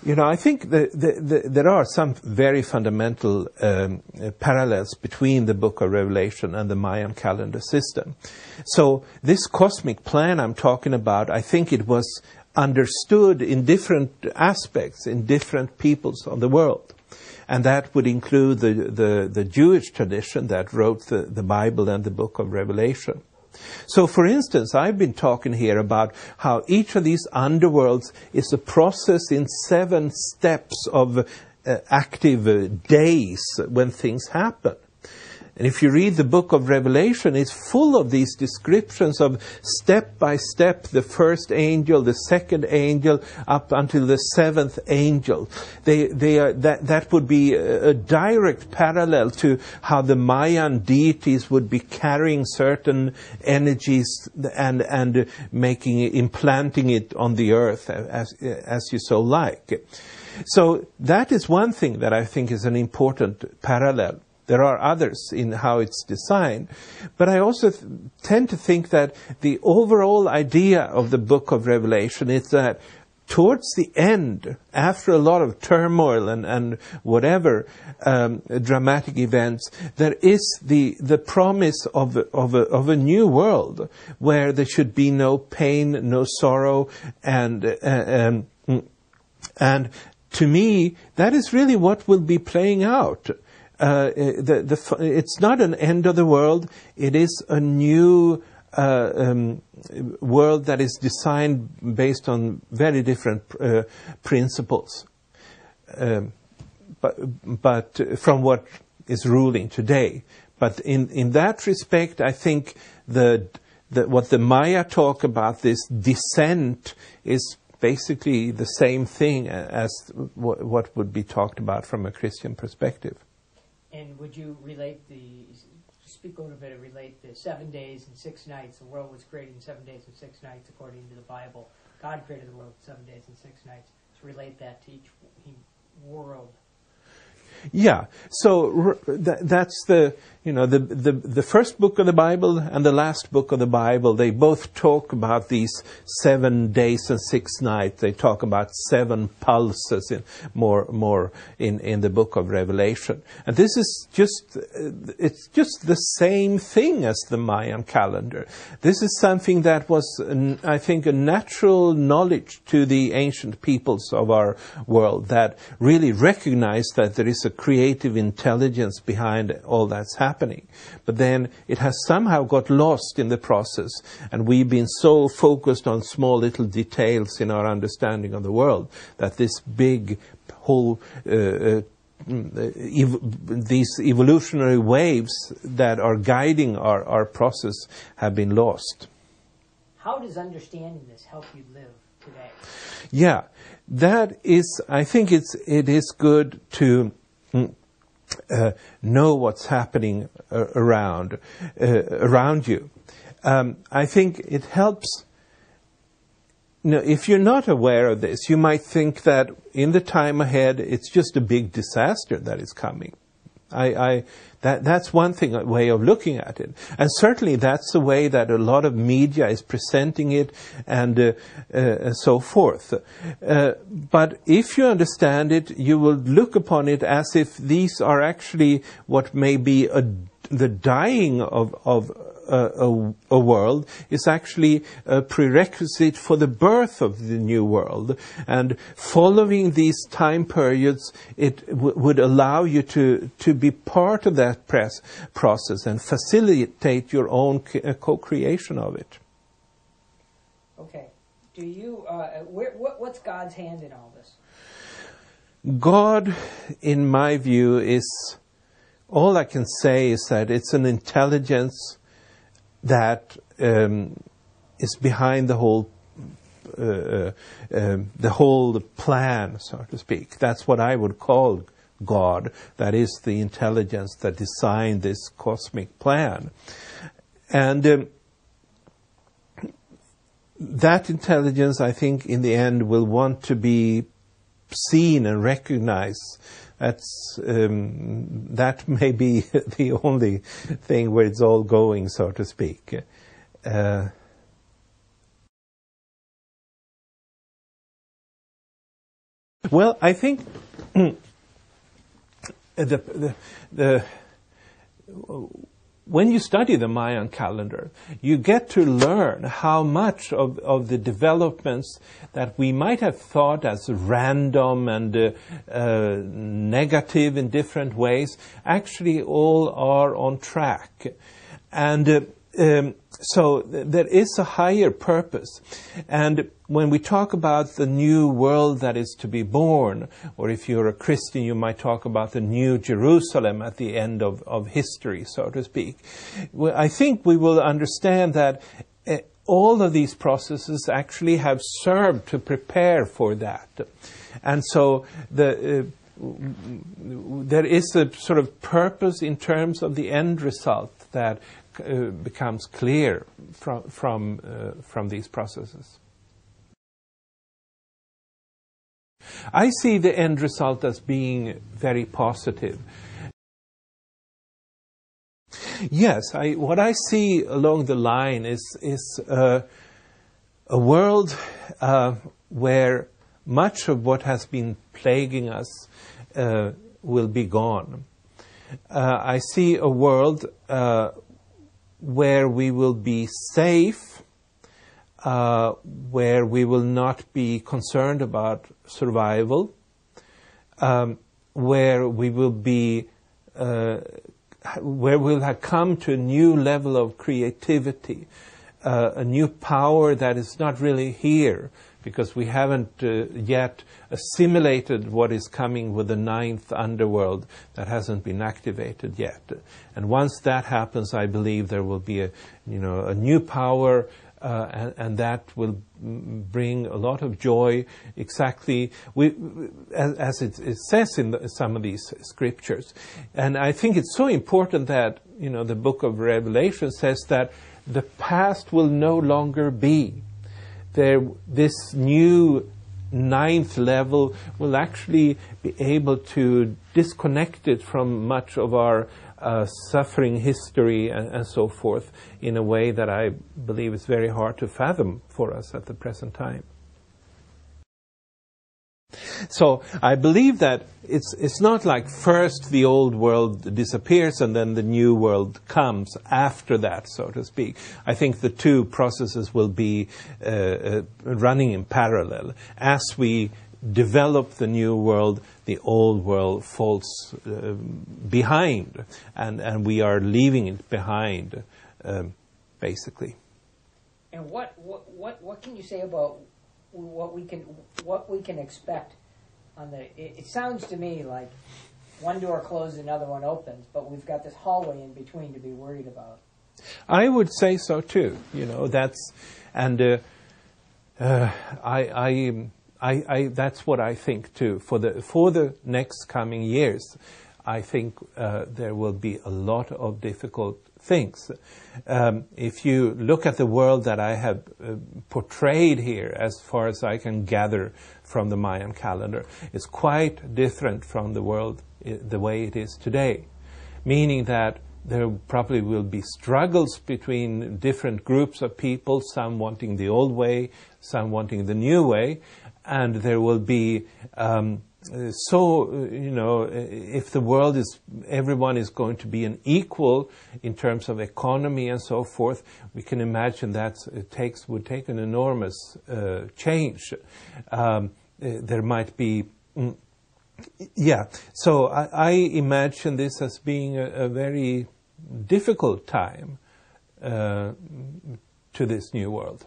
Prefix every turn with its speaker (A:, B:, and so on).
A: I think there are some very fundamental parallels between the Book of Revelation and the Mayan calendar system. So this cosmic plan I'm talking about, I think it was understood in different aspects in different peoples of the world. And that would include the Jewish tradition that wrote the Bible and the Book of Revelation. So, for instance, I've been talking here about how each of these underworlds is a process in 7 steps of active days when things happen. And if you read the Book of Revelation, it's full of these descriptions of step by step, the first angel, the second angel, up until the 7th angel. That would be a direct parallel to how the Mayan deities would be carrying certain energies and implanting it on the earth as you so like. So that is one thing that I think is an important parallel. There are others in how it's designed. But I also tend to think that the overall idea of the Book of Revelation is that towards the end, after a lot of turmoil and whatever dramatic events, there is the promise of a new world where there should be no pain, no sorrow, and to me, that is really what will be playing out. It's not an end of the world. It is a new world that is designed based on very different principles, but from what is ruling today. But in that respect, I think what the Maya talk about, this descent, is basically the same thing as what would be talked about from a Christian perspective.
B: And would you relate speak a little bit, relate the 7 days and 6 nights? The world was created in 7 days and 6 nights according to the Bible. God created the world in 7 days and 6 nights. To relate that to each world.
A: Yeah, so that's the first book of the Bible and the last book of the Bible. They both talk about these 7 days and 6 nights. They talk about 7 pulses more in the Book of Revelation. And this is it's just the same thing as the Mayan calendar. This is something that was, I think, a natural knowledge to the ancient peoples of our world that really recognized that there is a creative intelligence behind all that's happening. But then it has somehow got lost in the process, and we've been so focused on small little details in our understanding of the world that this big whole these evolutionary waves that are guiding our process have been lost.
B: How does understanding this help you live today?
A: Yeah, that is, I think it is good to know what's happening around you. I think it helps. If you're not aware of this, you might think that in the time ahead, it's just a big disaster that is coming. That's one way of looking at it. And certainly that's the way that a lot of media is presenting it and so forth. But if you understand it, you will look upon it as if these are actually what may be the dying of a world is actually a prerequisite for the birth of the new world. And following these time periods, it would allow you to be part of that process and facilitate your own co-creation of it.
B: Okay. Do you, what's God's hand in all this?
A: God, in my view, all I can say is that it's an intelligence that is behind the whole plan, so to speak. That's what I would call God. That is the intelligence that designed this cosmic plan. And that intelligence, I think, in the end will want to be seen and recognized. That may be the only thing where it's all going, so to speak. Well, I think when you study the Mayan calendar, you get to learn how much of the developments that we might have thought as random and negative in different ways actually all are on track. And so there is a higher purpose. And when we talk about the new world that is to be born, or if you're a Christian, you might talk about the new Jerusalem at the end of history, so to speak. Well, I think we will understand that all of these processes actually have served to prepare for that. And so there is a sort of purpose in terms of the end result that becomes clear from these processes. I see the end result as being very positive. Yes, what I see along the line is a world where much of what has been plaguing us will be gone. I see a world where we will be safe, where we will not be concerned about survival, where we will be, where we'll have come to a new level of creativity, a new power that is not really here, because we haven't yet assimilated what is coming with the ninth underworld that hasn't been activated yet. And once that happens, I believe there will be a new power, and that will bring a lot of joy. Exactly, as it says in some of these scriptures. And I think it's so important that the book of Revelation says that the past will no longer be. This new ninth level will actually be able to disconnect it from much of our suffering history and so forth in a way that I believe is very hard to fathom for us at the present time. So I believe that it's not like first the old world disappears and then the new world comes after that, so to speak. I think the two processes will be running in parallel. As we develop the new world, the old world falls behind, and we are leaving it behind, basically.
B: And what can you say about what we can expect on the? It sounds to me like one door closes, another one opens, but we've got this hallway in between to be worried about.
A: I would say so too. That's and I that's what I think too. For the next coming years, I think there will be a lot of difficult things. If you look at the world that I have portrayed here, as far as I can gather from the Mayan calendar, it's quite different from the world the way it is today. Meaning that there probably will be struggles between different groups of people, some wanting the old way, some wanting the new way, and there will be if the world is, everyone is going to be an equal in terms of economy and so forth, we can imagine that would take an enormous change. There might be, so I imagine this as being a very difficult time to this new world.